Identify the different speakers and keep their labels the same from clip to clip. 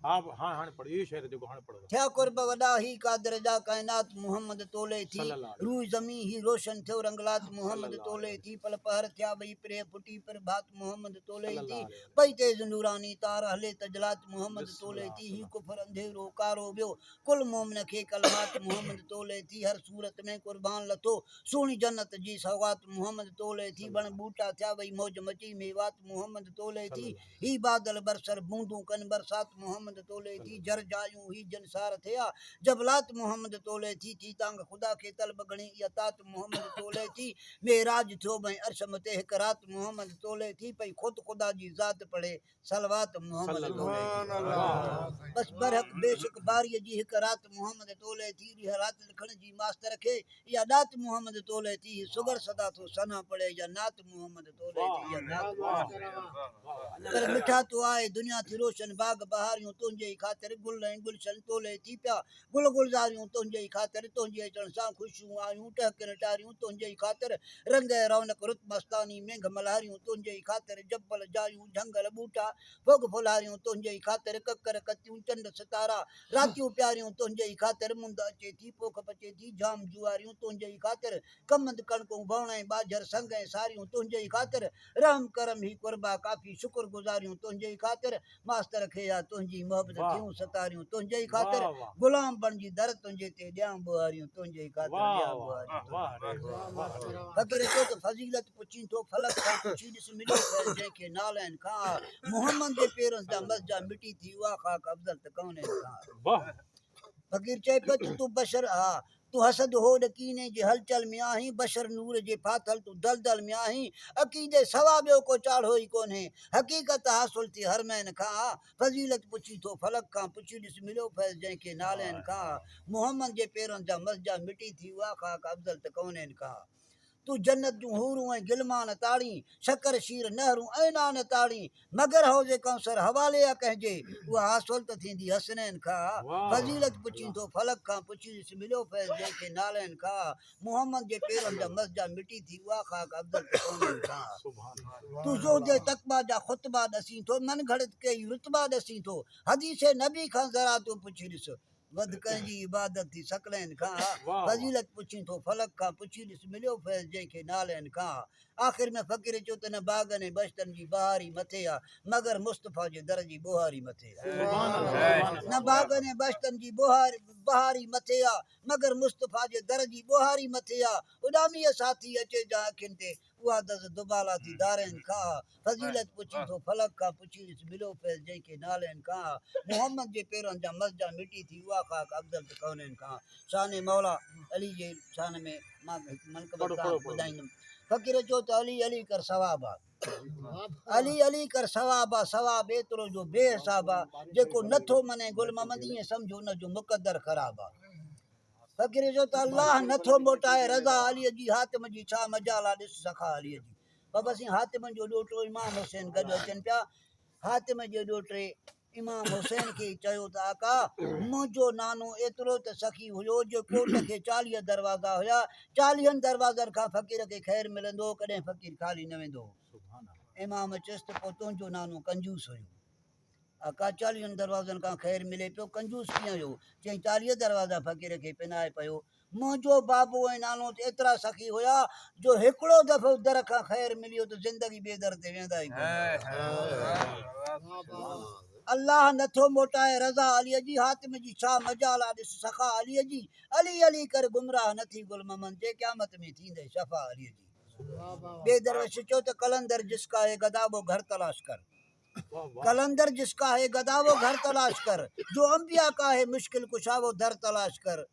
Speaker 1: हाँ हाँ हाँ पढ़ो ये शेर देखो हाँ पढ़ो
Speaker 2: थिया कुर्ब वॾा ही कादर जा काइनात मोहम्मद तोले थी
Speaker 1: सल्लल्लाहु अलैहि
Speaker 2: रूह ज़मी ही रोशन थियो रंगलात मोहम्मद
Speaker 1: सल्लल्लाहु
Speaker 2: तोले
Speaker 1: अलैहि
Speaker 2: थी पल पहर थिया ॿई प्रे फुटी पर भात मोहम्मद तोले थी
Speaker 1: सल्लल्लाहु अलैहि
Speaker 2: पई तेज नूरानी तार हले तजलात मोहम्मद तोले
Speaker 1: बिस्मिल्लाह
Speaker 2: थी ही
Speaker 1: सल्लल्लाहु
Speaker 2: कुफर अंधेरो कारो ॿियो कुल मोमिन खे कलमात मोहम्मद तोले थी हर सूरत में कुर्बान लथो सुहिणी जन्नत जी सौगात मोहम्मद तोले थी बण बूटा थिया वई मौज मची मेवात मोहम्मद तोले थी ही बादल बरसर बूंदूं कन बरसात मोहम्मद तोले थी जर जायूं ही जनसार थिया जबलात मोहम्मद तोले थी तांग खुदा के तलब गणी यतात मोहम्मद तोले थी मेराज थियो भई अर्श मते हिक रात मोहम्मद तोले थी पई खुद खुदा जी ज़ात पढ़े सलवात मोहम्मद तोले थी बस बरहक बेशक बारी जी हिक रात मोहम्मद तोले थी रिह रात लिखण जी मास्तर खे या दात मोहम्मद तोले थी सुगर सदा तो सना पड़े या नात मोहम्मद तोले थी या नात पर मिठा तो आए दुनिया थी रोशन बाग बहारियूं तुंहिंजे ई ख़ातिर गुल ऐं गुलशन तोले थी पिया गुल गुलज़ारियूं तुंहिंजे ई ख़ातिर तुंहिंजे अचण सां ख़ुशियूं आयूं टहकिन टारियूं तुंहिंजे ई ख़ातिर रंग रौनक रुत मस्तानी मेंघ मल्हारियूं तुंहिंजे ई ख़ातिर जबल जायूं झंगल ॿूटा फुग फुलारियूं तुंहिंजे ई ख़ातिर ककर कतियूं चंड सितारा रातियूं प्यारियूं तुंहिंजे ई ख़ातिर मुंद अचे थी पोख पचे थी जाम जुआरियूं तुंहिंजे ई ख़ातिर कमंद कणकूं भवण ऐं ॿाझर संग ऐं सारियूं तुंहिंजे ई ख़ातिर रहम करम ही कुर्बा काफ़ी शुक्र गुज़ारियूं तुंहिंजे ई ख़ातिर मास्तर खे या तुंहिंजी मोहबत थियूं सतारियूं तुंहिंजे ई ख़ातिर गुलाम बणिजी दर तुंहिंजे ते ॾियां बुहारियूं तुंहिंजे ई ख़ातिर ॾियां बुहारियूं फ़कीर चयो त फज़ीलत पुछी थो फलक खां पुछी ॾिस मिलियो फैज़ जंहिंखे नालनि खां मोहम्मद जे पेरनि जा मस्जा मिटी थी उहा ख़ाक अफ़ज़ल त कोन्हे खां फ़कीर चए पियो त तूं बशर हा तूं हसद होड़ कीने जे हलचल में आहीं बशर नूर जे फाथल तूं दलदल में आहीं अक़ीदे सवा ॿियो को चाढ़ो ई कोन्हे हक़ीक़त हासिल थी हरमैन खां फज़ीलत पुछी थो फलक खां पुछी ॾिस मिलियो फैज़ जंहिंखे नालनि खां मोहम्मद जे पेरनि जा मस्जा मिटी थी उहा ख़ाक अफ़ज़ल त कोन्हे खां तू जन्नत जूं हूरूं ऐं गिलमान ताड़ी शकर शीर नहरूं ऐं नान ताड़ी मगर हौज़े कौसर हवाले आहे कंहिंजे उहा हासिल त थींदी हसनैन खां फज़ीलत पुछी थो फलक खां पुछी ॾिस मिलियो फैज़ जंहिंखे नालनि खां मोहम्मद जे पेरनि जा मस्जा मिटी थी उहा ख़ाक अफ़ज़ल त कोन्हे खां तू ज़ोजे तक़वा जा ख़ुतबा ॾसी थो मन घड़त कई रुतबा ॾसी थो हदीसे नबी खां ज़रा तूं पुछी ॾिस वध कंहिंजी इबादत थी सकलैन खां फज़ीलत पुछी थो फलक खां पुछी ॾिस मिलियो फैज़ जंहिंखे नालनि खां आख़िर में फ़कीर चयो त न बाग़नि ऐं बश्तनि जी बहारी मथे आहे मगर मुस्तफ़ा जे दर जी बुहारी मथे आहे न बाग़नि ऐं बश्तनि जी बहारी मथे आहे मगर मुस्तफ़ा जे दर जी बुहारी मथे आहे उॾामीअ साथी अचे जा अखियुनि ते उहा दज़ दुबाला थी दारनि खां फज़ीलत पुछी थो फलक खां पुछी ॾिस मिलियो फैज़ जंहिंखे नालनि खां मोहम्मद जे पेरनि जा मस्जा मिटी थी उहा ख़ाक अफ़ज़ल त कोन्हनि खां शान मौला अली जे शान में मां मनक़बत ॿुधाईंदुमि फ़कीर चयो त अली अली कर सवाब आहे अली अली कर सवाब आहे सवाब एतिरो जो बेहिसाब आहे जेको नथो मने गुल मोहम्मद ईअं सम्झो हुनजो मुक़दर ख़राबु आहे फ़कीर चयो त अलाह नथो मोटाए रज़ा अलीअ जी हातिम जी छा मजाल आहे ॾिस सखा अलीअ जी बाबा साईं हातिम जो ॾोहिटो इमाम हुसैन गॾु अचनि पिया हातिम जे ॾोहिटे इमाम हुसैन खे चयो त आका मुंहिंजो नानो एतिरो त सखी हुयो जो कोट खे 40 दरवाज़ा हुया 40 दरवाज़नि खां फ़कीर खे ख़ैरु मिलंदो कॾहिं फ़कीर ख़ाली न वेंदो इमाम चयुसि त पोइ तुंहिंजो नानो कंजूस हुयो आका 40 दरवाज़नि खां ख़ैरु मिले पियो कंजूस कीअं हुयो चई 40 दरवाज़ा फ़कीर खे पिनाए पियो मुंहिंजो बाबू ऐं नानो त एतिरा सखी हुया जो हिकिड़ो दफ़ो दर खां ख़ैरु मिलियो त ज़िंदगी ॿिए दर ते वेंदा ई अल्लाह नथो मोटाए रज़ा अलीअ जी हातिम जी छा मजाल आहे ॾिस सखा अलीअ जी अली अली कर गुमराह नथी गुल मोहम्मद जे क़यामत में थींदे शफ़ा अलीअ जी ॿिए दरवेश चयो त कलंदर जिसका है गदा वो घर तलाश कर कलंदर जिसका है गदा वो घर तलाश कर जो अंबिया का है मुश्किल कुशा वो दर तलाश कर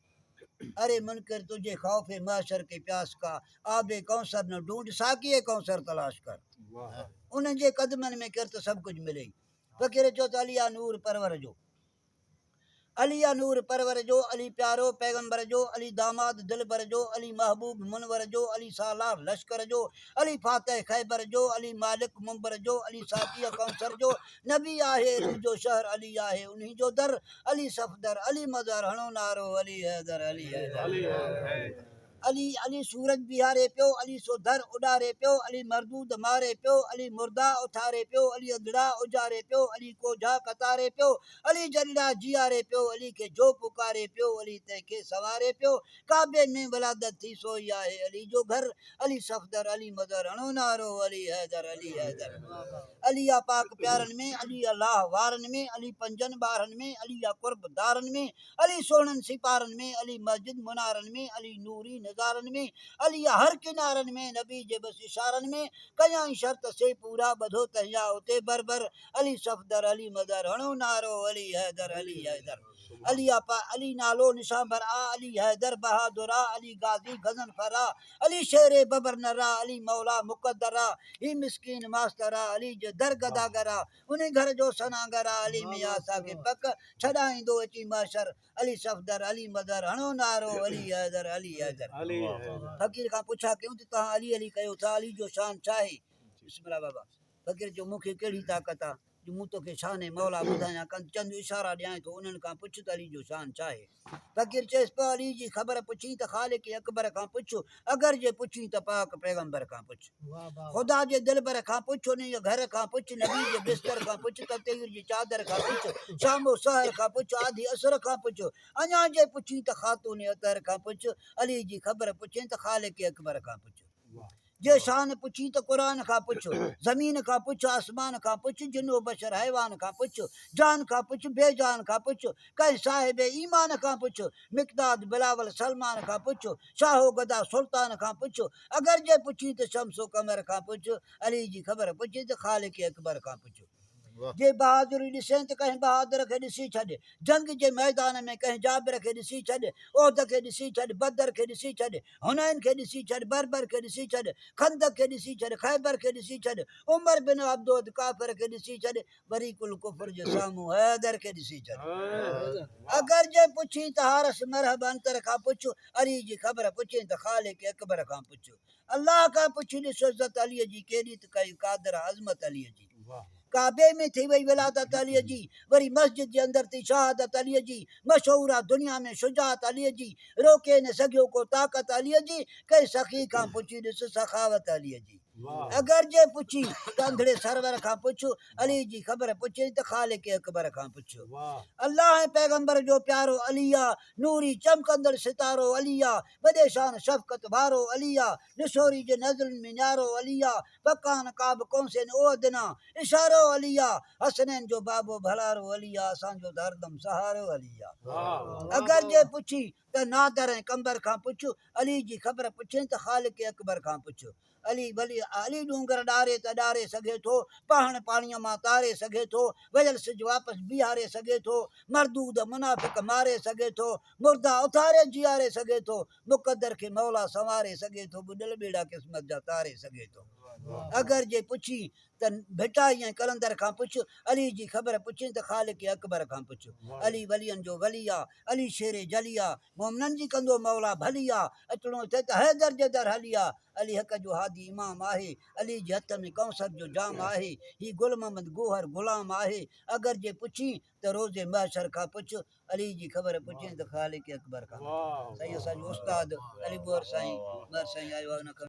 Speaker 2: अरे मुनकर तुझे खौफ महशर के प्यास का आबे कौसर न ढूंढ साकी कौसर तलाश कर उन जे कदमनि में कर त सभु कुझु मिले फ़कीर चयो त अलिया नूर परवर जो अलिया नूर परवर जो अली प्यारो पैगंबर जो अली दामाद दिलबर जो अली महबूब मुनवर जो अली सालार लश्कर जो अली फातह खैबर जो अली मालिक मुंबर जो अली साकी कौसर जो नबी आहे जो शहर अली आहे उन्हीं जो दर अली सफदर अली मदर हणो नारो अली हैदर अली हैदर अली अली सूरज बिहारे पियो, अली सो दर उॾारे पियो, अली मरदूद मारे पियो, अली मुर्दा उथारे पियो, अली अंधड़ा उजारे पियो, अली कोझा कतारे पियो, अली जलड़ा जियारे पियो, अली के जो पुकारे पियो, अली तंहिंखे सवारे पियो, काबे में वलादत थी सोई आहे अली जो घर, अली सफदर अली मदर हणो नारो अली हैदर अली हैदर। अली या पाक प्यारनि में, अली अल्लाह वारनि में, अली पंजनि ॿारनि में, अली या कुर्बदारनि में, अली सोणनि सिपारनि में, अली मस्जिद मुनारनि में, अली नूरी नज़ारनि में, अली या हर किनारनि में, नबी जे बस इशारनि में, कयाई शर्त से पूरा ॿधो तंहिंजा उते बरबर, अली सफदर अली मदर हणो नारो अली हैदर अली हैदर। अली आपा अली नालो निशान बर आ, अली हैदर बहादुरा, अली गाजी गजन फरा, अली शेरे बबर नरा, अली मौला मुकद्दरा, ही मिस्कीन मास्तरा, अली जो दर गदागरा, उन्हें घर जो सनागरा, अली मियाँ साके पक छड़ाईंदो अची माशर, अली सफदर अली मदर हणो नारो अली हैदर अली हैदर।
Speaker 1: अली
Speaker 2: फ़कीर खां पुछा क्यों त तव्हां अली अली कयो था, अली जो शान छा आहे? बिस्मिल्लाह बाबा। फ़कीर जो मूंखे कहिड़ी ताक़त आहे जो मूं तोखे शान मौला ॿुधायां, चंद इशारा ॾियां थो, उन्हनि खां पुछ त अली जो शान छा आहे? फ़कीर चएसि पियो अली जी ख़बर पुछी त ख़ालिक अकबर खां पुछ, अगरि जे पुछी त पाक पैगंबर खां पुछ, ख़ुदा जे दिलबर खां पुछ, उन जे घर खां पुछ, नबी जे बिस्तर खां पुछ, ततीर जी चादर खां पुछ, शामो सहर खां पुछ, आधी असर खां पुछ, अञा जे पुछी त ख़ातून अतर खां पुछ, अली जी ख़बर पुछे त ख़ालिक अकबर खां पुछ। जे शान पुछी त क़ुरान खां पुछ, ज़मीन खां पुछ, आसमान खां पुछ, जिनो बशर हैवान खां पुछ, जान खां पुछ, बेजान खां पुछ, कंहिं साहिब ईमान खां पुछ, मिक़दाद बिलावल सलमान खां पुछ, शाहो गदा सुल्तान खां पुछ, अगरि जे पुछी त शमसो कमर खां पुछ, अली जी ख़बर पुछी त ख़ालिक अकबर खां पुछ। जे बहादुरी ॾिसे त कंहिं बहादुर खे ॾिसी छॾ, जंग जे मैदान में कंहिं जाबिर खे ॾिसी छॾ, ओहद खे ॾिसी छॾ, बदर खे ॾिसी छॾ, हुनैन खे ॾिसी छॾ, बरबर खे ॾिसी छॾ, खंदक खे ॾिसी छॾ, खैबर खे ॾिसी छॾ, उमर बिन अब्दुद काफ़िर खे ॾिसी छॾ, वरी कुल कुफर जे साम्हूं हैदर खे ॾिसी छॾ। अगरि जे पुछी त हारस मरहब अंतर खां पुछ, अली जी ख़बर पुछे त ख़ालिक अकबर खां पुछ। अल्लाह खां पुछी ॾिस इज़त अलीअ जी केॾी त कई कादर अज़मत अलीअ जी। काबे में थी वई विलादत अलीअ जी, वरी मस्जिद जे अंदरि थी शहादत अलीअ जी, मशहूर आहे दुनिया में शुजात अलीअ जी, रोके न सघियो को ताक़त अलीअ जी, कंहिं सखी खां पुछी ॾिस सखावत अलीअ जी। अगरि जे पुछी त अंधड़े सरवर खां पुछ, अली जी ख़बर पुछे त ख़ालिक अकबर खां पुछ। अल्लाह ऐं पैगंबर जो प्यारो अली आहे, नूरी चमकंदड़ सितारो अली आहे, वॾे शान शफ़क़त वारो अली आहे, ॾिसोरी जे नज़रनि में न्यारो अली आहे, पकान काब कौंसेन ओहदना इशारो अली आहे, हसनैन जो बाबो भलारो अली आहे, असांजो त हरदम सहारो अली आहे। अगरि जे पुछी त नादर ऐं कंबर खां पुछ, अली जी ख़बर पुछे त ख़ालिक अकबर खां पुछ। अली भली अली डूंगर ॾारे त ॾारे सघे थो, पहाड़ पाणीअ मां तारे सघे थो, वयल सिज वापसि बीहारे सघे थो, मरदूद मुनाफ़िक मारे सघे थो, मुर्दा उथारे जियारे सघे थो, मुक़द्दर खे मौला संवारे सघे थो, ॿुॾल ॿेड़ा क़िस्मत जा तारे सघे थो। अगरि जे पुछी त भिटाई ऐं कलंदर खां पुछ, अली जी ख़बर पुछे त ख़ालिक अकबर खां पुछ। अली वलियनि जो वली आहे, अली शेरे जली आहे, मोमिननि जी कंदो मौला भली आहे, अचिणो थिए त हैदर जे दर हली आहे, अली हक़ जो हादी इमाम आहे, अली जे हथ में कौसर जो जाम आहे, ही गुल मोहम्मद गोहर ग़ुलाम आहे। अगरि जे पुछी त रोज़े महशर खां पुछ, अली जी ख़बर पुछे त ख़ालिक अकबर खां। साईं असांजो उस्ताद अली गोहर साईं आयो आहे,